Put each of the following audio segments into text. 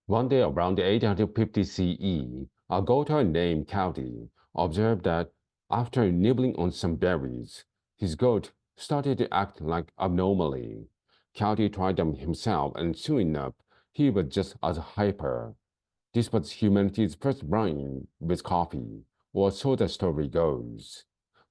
One day around 850 CE, a goatherd named Cowdy observed that after nibbling on some berries, his goat started to act like abnormally. Cowdy tried them himself, and soon enough, he was just as hyper. This was humanity's first run with coffee, or so the story goes.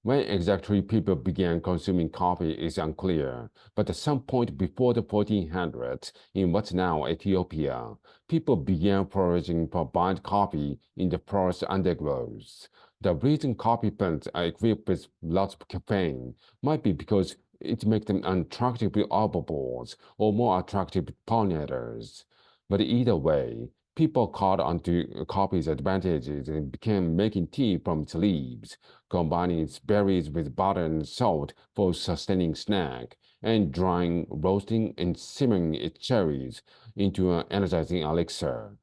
When exactly people began consuming coffee is unclear, but at some point before the 1400s, in what's now Ethiopia, people began foraging for wild coffee in the forest undergrowth. The reason coffee plants are equipped with lots of caffeine might be because it makes them unattractive herbivores or more attractive pollinators. But either way, people caught onto coffee's advantages and began making tea from its leaves, combining its berries with butter and salt for a sustaining snack, and drying, roasting, and simmering its cherries into an energizing elixir.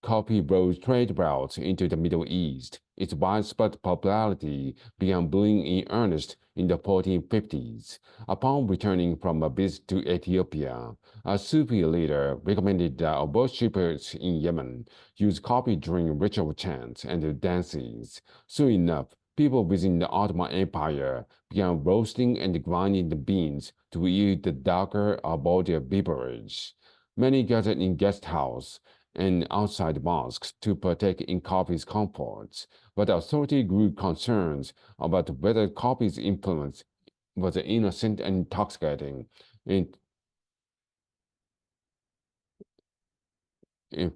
Coffee rose trade routes into the Middle East. Its widespread popularity began booming in earnest in the 1450s. Upon returning from a visit to Ethiopia, a Sufi leader recommended that worshippers in Yemen use coffee during ritual chants and dances. Soon enough, people within the Ottoman Empire began roasting and grinding the beans to yield the darker, bolder beverage. Many gathered in guest houses and outside mosques to partake in coffee's comforts, but the authority grew concerns about whether coffee's influence was innocent and intoxicating. It, if,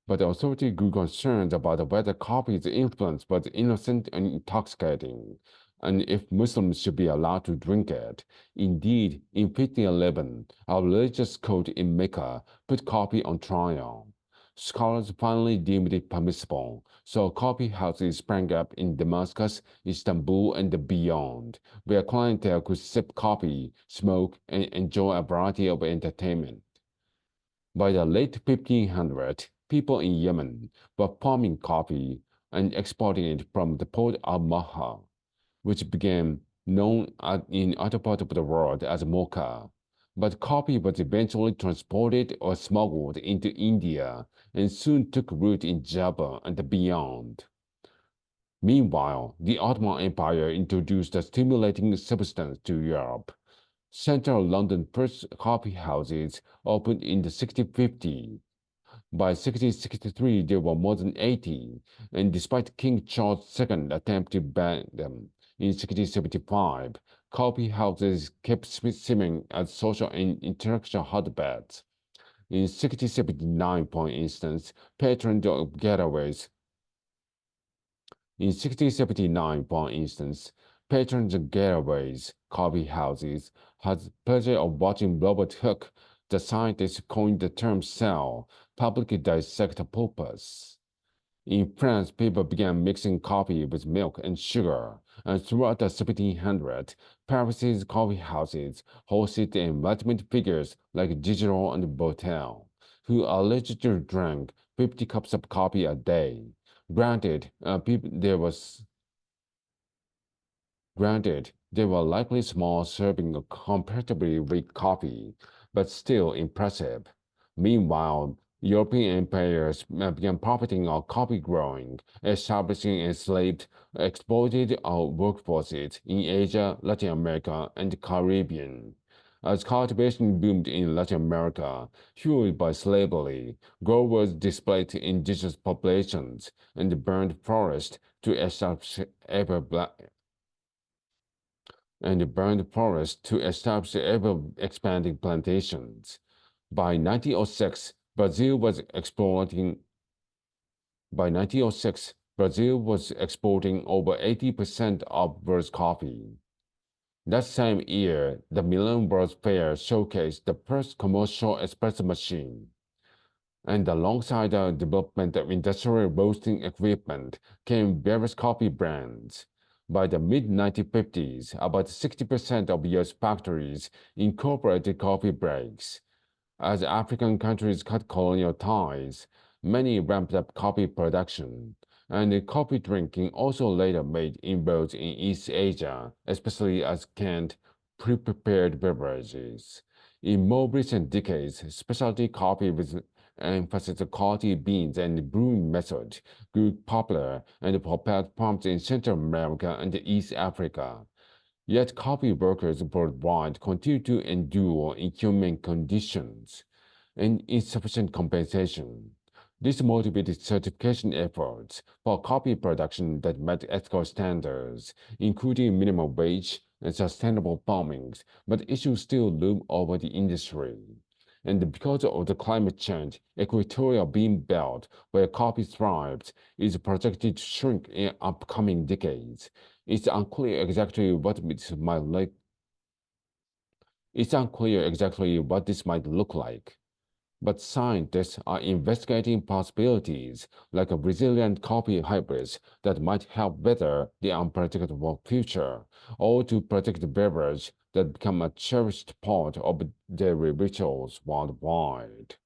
but the authority grew concerned about whether coffee's influence was innocent and intoxicating, and if Muslims should be allowed to drink it. Indeed, in 1511, a religious code in Mecca put coffee on trial. Scholars finally deemed it permissible, so coffee houses sprang up in Damascus, Istanbul, and beyond, where clientele could sip coffee, smoke, and enjoy a variety of entertainment. By the late 1500s, people in Yemen were farming coffee and exporting it from the port of Maha, which became known in other parts of the world as Mocha. But coffee was eventually transported or smuggled into India and soon took root in Java and beyond. Meanwhile, the Ottoman Empire introduced a stimulating substance to Europe. Central London's first coffee houses opened in the 1650s. By 1663, there were more than 80, and despite King Charles II attempt to ban them in 1675, coffee houses kept simmering as social and intellectual hotbeds. In 1679, for instance, patrons of getaways in 1679, for instance, patrons of getaways coffee houses had the pleasure of watching Robert Hooke, the scientist who coined the term cell, publicly dissect a pulpus. In France, people began mixing coffee with milk and sugar, and throughout the 1700s, Paris's coffee houses hosted enlightenment figures like Diderot and Voltaire, who allegedly drank 50 cups of coffee a day. Granted, they were likely small serving of comparatively weak coffee, but still impressive. Meanwhile, European empires began profiting of coffee growing, establishing enslaved, exploited workforces in Asia, Latin America, and the Caribbean. As cultivation boomed in Latin America, fueled by slavery, growers displaced indigenous populations and burned forests to establish ever-expanding plantations. By 1906, by 1906, Brazil was exporting over 80% of world's coffee. That same year, the Milan World's Fair showcased the first commercial espresso machine. And alongside the development of industrial roasting equipment came various coffee brands. By the mid-1950s, about 60% of U.S. factories incorporated coffee breaks. As African countries cut colonial ties, many ramped up coffee production, and coffee drinking also later made inroads in East Asia, especially as canned, pre-prepared beverages. In more recent decades, specialty coffee with emphasis on quality beans and brewing methods grew popular and propelled prompts in Central America and East Africa. Yet coffee workers worldwide continue to endure inhuman conditions and insufficient compensation. This motivated certification efforts for coffee production that met ethical standards, including minimum wage and sustainable farming, but issues still loom over the industry. And because of the climate change, equatorial bean belt, where coffee thrives, is projected to shrink in upcoming decades. It's unclear exactly what this might like. It's unclear exactly what this might look like. But scientists are investigating possibilities like a resilient coffee hybrids that might help weather the unpredictable future, or to protect the beverage that become a cherished part of daily rituals worldwide.